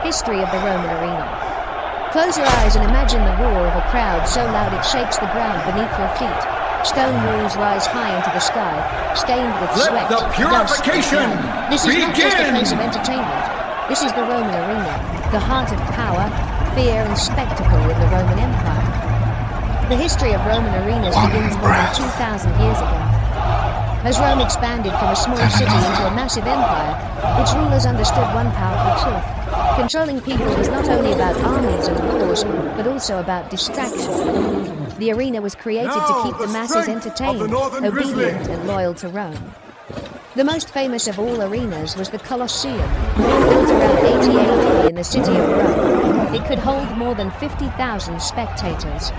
History of the Roman arena. Close your eyes and imagine the roar of a crowd so loud it shakes the ground beneath your feet. Stone walls rise high into the sky, stained with sweat, Let the purification dust. This is not just a place of entertainment. This is the Roman arena, the heart of power, fear, and spectacle in the Roman Empire. The history of Roman arenas begins more than 2,000 years ago. As Rome expanded from a small city into a massive empire, its rulers understood one powerful truth. Controlling people was not only about armies and wars, but also about distraction. The arena was created to keep the masses entertained, obedient, and loyal to Rome. The most famous of all arenas was the Colosseum, built around 80 AD in the city of Rome. It could hold more than 50,000 spectators.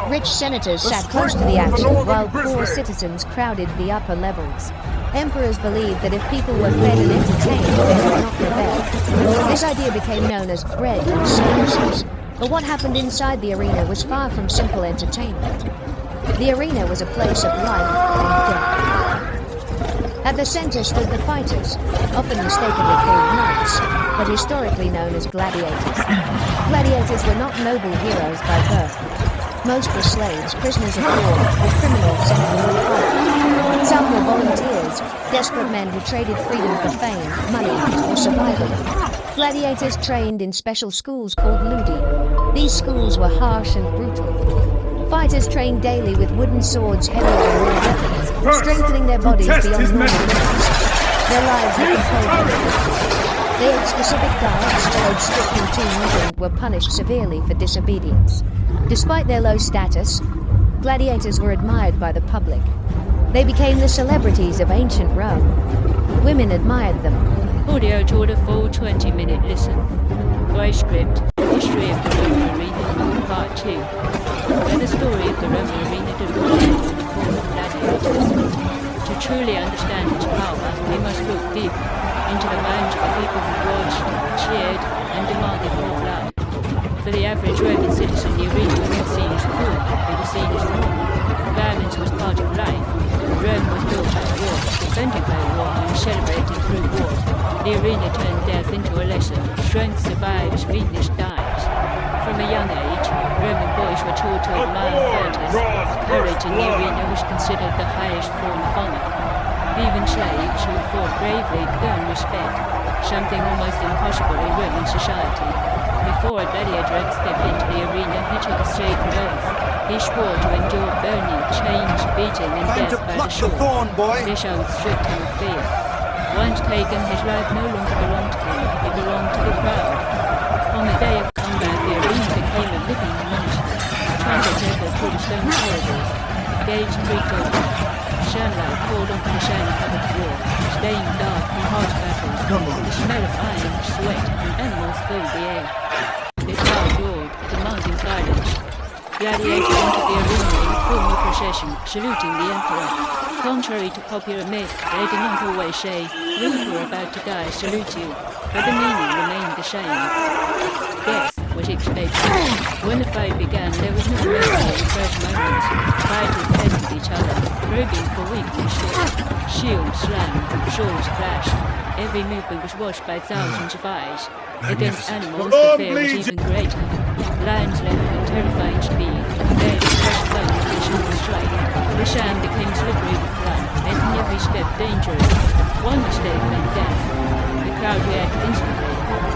Rich senators sat close to the action, while poor citizens crowded the upper levels. Emperors believed that if people were fed and entertained, they would not rebel. This idea became known as bread and circuses. But what happened inside the arena was far from simple entertainment. The arena was a place of life and death. At the center stood the fighters, often mistakenly called knights, but historically known as gladiators. Gladiators were not noble heroes by birth. Most were slaves, prisoners of war, or criminals sent to the fight. Some were volunteers, desperate men who traded freedom for fame, money, or survival. Gladiators trained in special schools called ludi. These schools were harsh and brutal. Fighters trained daily with wooden swords heavier than real weapons, strengthening their bodies beyond normal limits. Their lives were controlled. They ate specific diets, followed strict routines, and were punished severely for disobedience. Despite their low status, gladiators were admired by the public. They became the celebrities of ancient Rome. Women admired them. Audio toward a full 20-minute listen. By script, History of the Roman Arena, Part 2. Where the story of the Roman arena developed in the form of gladiators. To truly understand its power, we must look deep into the minds of the people who watched, cheered, and demanded more blood. For the average Roman citizen, the arena was not seen as cool, it was seen as normal. Violence was part of life. Rome was built on war, defended by war, and celebrated through war. The arena turned death into a lesson. Strength survives, weakness dies. From a young age, Roman boys were taught to admire fighters. Courage in the arena was considered the highest form of honor. Even slaves who fought bravely earned respect, something almost impossible in Roman society. Before a gladiator had stepped into the arena, he took a sacred oath. He swore to endure burning, chains, beating, and death by the sword. This oath stripped him of fear. Once taken, his life no longer belonged to him, it belonged to the crowd. On the day of combat, the arena became a living monster. Trumpets echoed through the stone corridors. Gates creaked open. Sunlight poured onto the shiny-covered floor, stained dark from harsh battles. The smell of iron, sweat, and animals filled the air. The crowd roared, demanding violence. Gladiators entered the arena in formal procession, saluting the emperor. Contrary to popular myth, they did not always say, "We who are about to die salute you," but the meaning remained the same. Death was expected. When the fight began, there was no mercy in the first moments. Fighters tested each other, probing for weakness. Shields slammed, swords clashed. Every movement was watched by thousands of eyes. Against animals, the fear was even greater. Lions leapt with terrifying speed. Bears crushed bones with a single strike. The sand became slippery with blood, making every step dangerous. One mistake meant death. The crowd reacted instantly.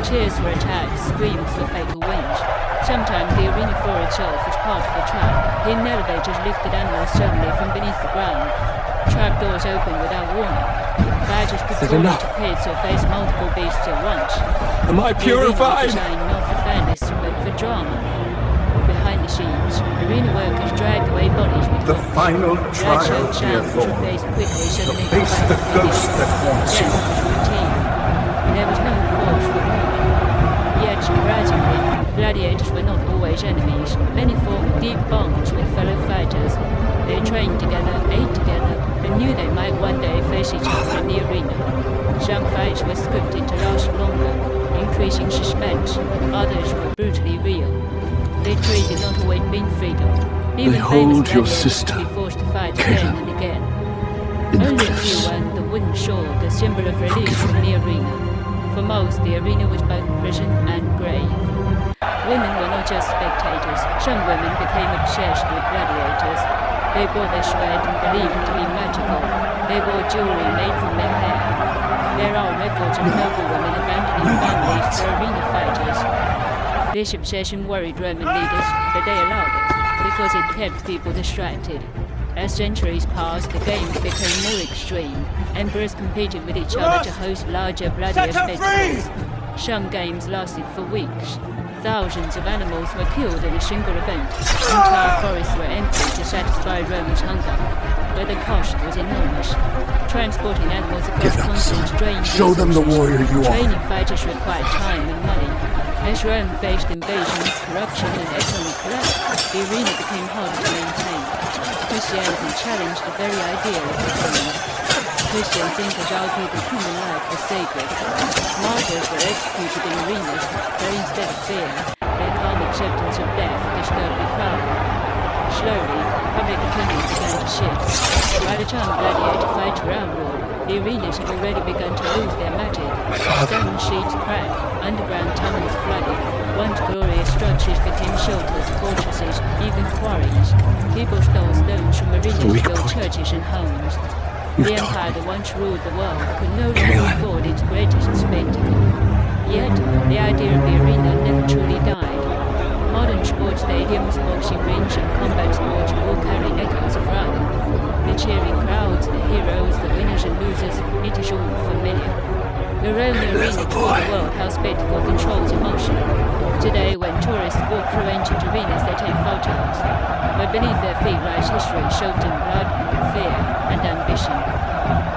Cheers for attacks, screams for fatal wounds. Sometimes the arena floor itself was part of the trap. Hidden elevators lifted animals suddenly from beneath the ground. Trapdoors opened without warning. Fighters could fall into pits or face multiple beasts at once. Am I purified? The arena was designed not for fairness, but for drama. Behind the scenes, arena workers dragged away bodies with The final trial, dear Thor. To face the ghost that haunts you. Routine. There was no pause for war. Yet, surprisingly, gladiators were not always enemies. Many formed deep bonds with fellow fighters. They trained together, ate together, and knew they might one day face each other in the arena. Some fights were scripted to last longer, increasing suspense. Others were brutally real. They traded not always mean freedom. Even Behold famous your gladiators sister, could be forced to fight Kayla, again and again. in the Only a cliffs. few earned the wooden sword, a symbol of release from the arena. For most, the arena was both prison and grave. Women were not just spectators. Some women became obsessed with gladiators. They bore their sweat and believed to be magical. They wore jewelry made from their hair. There are records of noble women abandoning families for arena fighters. This obsession worried Roman leaders, but they allowed it, because it kept people distracted. As centuries passed, the games became more extreme. Emperors competed with each other to host larger, bloodier spectacles. Some games lasted for weeks. Thousands of animals were killed in a single event. Entire forests were emptied to satisfy Rome's hunger, but the cost was enormous. Transporting animals across continents drained Show them the warrior you are. Training fighters required time and money. As Rome faced invasions, corruption, and economic collapse, the arena became harder to maintain. Christianity challenged the very idea of the commons. Christian thinkers argued that human life was sacred. Martyrs were executed in arenas, where instead of fear, their calm acceptance of death disturbed the crowd. Slowly, public opinion began to shift. By the time gladiator fights were outlawed, the arenas had already begun to lose their magic. Stone sheets cracked, underground tunnels flooded. Once glorious structures became shelters, fortresses, even quarries. People stole stones from arenas to build churches and homes. The empire that once ruled the world could no longer afford its greatest spectacle. Yet, the idea of the arena never truly died. Modern sports stadiums, boxing rings, and combat sports all carry echoes of Rome. The cheering crowds, the heroes, the winners and losers, it is all familiar. The Roman arena taught the world how spectacle controls emotion. Today, when tourists walk through ancient arenas, they take photos. But beneath their feet lies history soaked in blood, fear, and ambition.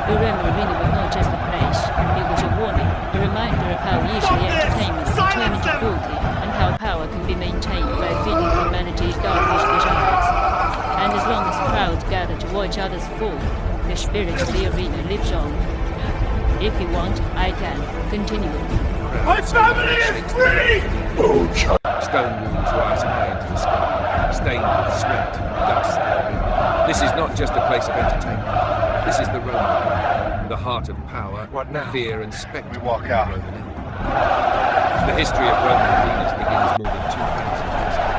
The Roman arena was not just a place, it was a warning, a reminder of how easily entertainment can turn into cruelty, and how power can be maintained by feeding humanity's darkest desires. And as long as crowds gather to watch others fall, the spirit of the arena lives on. If you want, I can. Continue. My family is free! Oh, child. Stone walls rise high into the sky, stained with sweat, dust. This is not just a place of entertainment. This is the Roman, the heart of power, fear, and spectacle. We walk out. Roman Empire. The history of Roman arenas begins more than 2,000 years ago.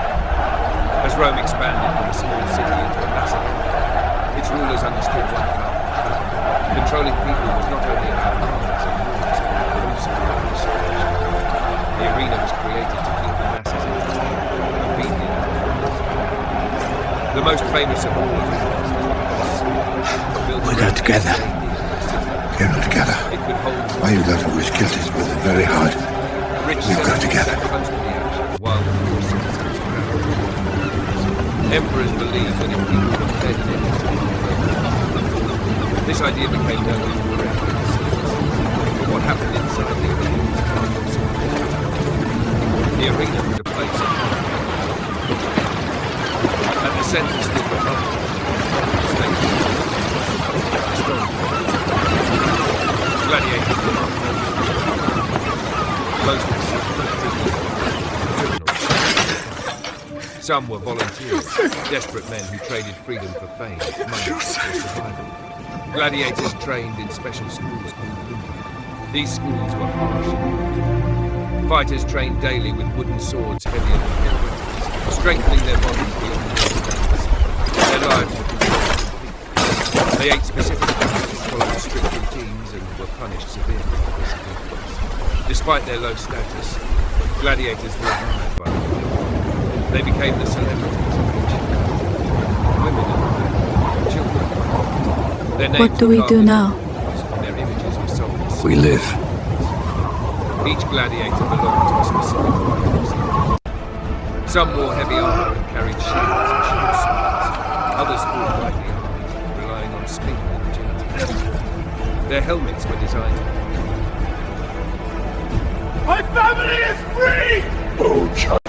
As Rome expanded from a small city into a massive empire, its rulers understood one powerful truth. Controlling people was not only about armies and wars, but also about research. The arena was created to keep the masses entertained, obedient. The most famous of all of them was the Colosseum. We're not together. We're not together. It could hold Why you let always killed his brother very hard. rich We've got together. constantly action, while the poor citizens crowded. Emperors believed that if people were fed in this idea became known as the Revolt. But what happened inside the arena was far more significant. The arena was a place of power. At the center stood the Revolt, the stage, strong, gladiators were not most were criminals. Some were volunteers, desperate men who traded freedom for fame, money, or survival. Gladiators trained in special schools called Luma. These schools were harsh and brutal. Fighters trained daily with wooden swords heavier than their weapons, strengthening their bodies beyond their limits. Their lives were controlled. They ate specific diets, followed strict routines, and were punished severely for disobedience. Despite their low status, gladiators were admired by the world. They became the celebrities of ancient Rome. Women and children. Their names What do we do now? and their images were sold as We live. Each gladiator belonged to a specific fighting style. Some wore heavy armor and carried shields and short swords. Others fought lightly armed, relying on speed and agility. Their helmets were designed to My family is free! Oh, child.